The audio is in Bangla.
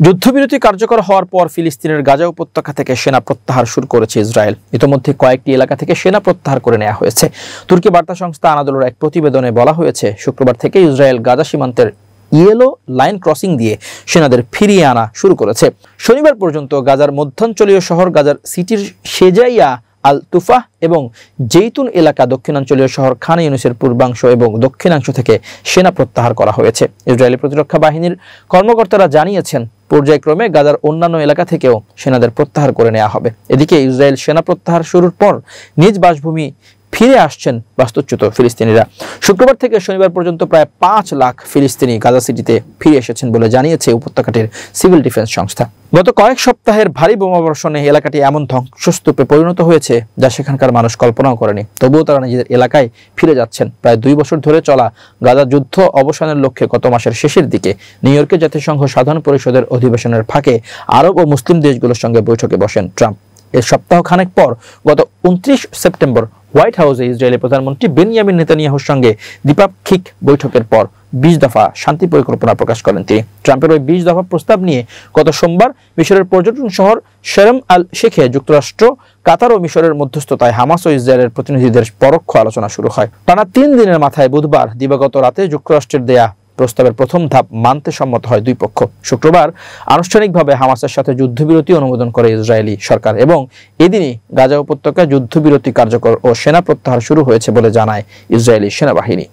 যুদ্ধবিরতি কার্যকর হওয়ার পর ফিলিস্তিনের গাজা উপত্যকা থেকে সেনা প্রত্যাহার শুরু করেছে ইসরায়েল। ইতোমধ্যে কয়েকটি এলাকা থেকে সেনা প্রত্যাহার করে নেওয়া হয়েছে। তুর্কি বার্তা সংস্থা আনাদোলুর এক প্রতিবেদনে বলা হয়েছে, শুক্রবার থেকে ইসরায়েল গাজা সীমান্তের ইয়েলো লাইন ক্রসিং দিয়ে সেনাদের ফিরিয়ে আনা শুরু করেছে। শনিবার পর্যন্ত গাজার মধ্যাঞ্চলীয় শহর গাজার সিটির শেজাইয়া, আল তুফাহ এবং জেইতুন এলাকা, দক্ষিণাঞ্চলীয় শহর খান ইউনিসের পূর্বাংশ এবং দক্ষিণাংশ থেকে সেনা প্রত্যাহার করা হয়েছে। ইসরায়েলি প্রতিরক্ষা বাহিনীর কর্মকর্তারা জানিয়েছেন, পর্যায়ক্রমে গাজার অন্যান্য এলাকা থেকেও সেনাদের প্রত্যাহার করে নেওয়া হবে। এদিকে ইসরায়েল সেনা প্রত্যাহার শুরুর পর নিজ বাসভূমি ফিরে আসছেন বাস্তুচ্যুত ফিলিস্তিনিরা। শুক্রবার থেকে শনিবার পর্যন্ত প্রায় 5 লাখ ফিলিস্তিনি গাজা সিটিতে ফিরে এসেছেন বলে জানিয়েছে উপত্যকাটির সিভিল ডিফেন্স সংস্থা। গত কয়েক সপ্তাহের ভারী বোমাবর্ষণে এলাকাটি এমন ধ্বংসস্তূপে পরিণত হয়েছে যা সেখানকার মানুষ কল্পনাও করেনি। তবুও তারা নিজেদের এলাকায় ফিরে যাচ্ছেন। প্রায় 2 বছর ধরে চলা গাজা যুদ্ধ অবসানের লক্ষ্যে গত মাসের শেষের দিকে নিউ ইয়র্কে জাতিসংঘ সাধারণ পরিষদের অধিবেশনের ফাঁকে আরব ও মুসলিম দেশগুলোর সঙ্গে বৈঠকে বসেন ট্রাম্প। এর সপ্তাহখানেক পর গত 29 সেপ্টেম্বর হোয়াইট হাউসে ইসরায়েলি প্রধানমন্ত্রী বেনিয়ামিন নেতানিয়াহুর সঙ্গে দ্বিপাক্ষিক বৈঠকের পর 20 দফা শান্তি পরিকল্পনা প্রকাশ করেন তিনি। ট্রাম্পের ওই 20 দফা প্রস্তাব নিয়ে গত সোমবার মিশরের পর্যটন শহর শারম আল শেখে যুক্তরাষ্ট্র, কাতার ও মিশরের মধ্যস্থতায় হামাস ও ইসরায়েলের প্রতিনিধিদের পরোক্ষ আলোচনা শুরু হয়। টানা 3 দিনের মাথায় বুধবার দিবাগত রাতে যুক্তরাষ্ট্রের দেয়া প্রস্তাবের প্রথম ধাপ মানতে সম্মত হয় দুই পক্ষ। শুক্রবার আনুষ্ঠানিকভাবে হামাসের সাথে যুদ্ধবিরতি অনুমোদন করে ইসরায়েলি সরকার এবং এদিনই গাজা উপত্যকায় যুদ্ধবিরতি কার্যকর ও সেনা প্রত্যাহার শুরু হয়েছে বলে জানায় ইসরায়েলি সেনাবাহিনী।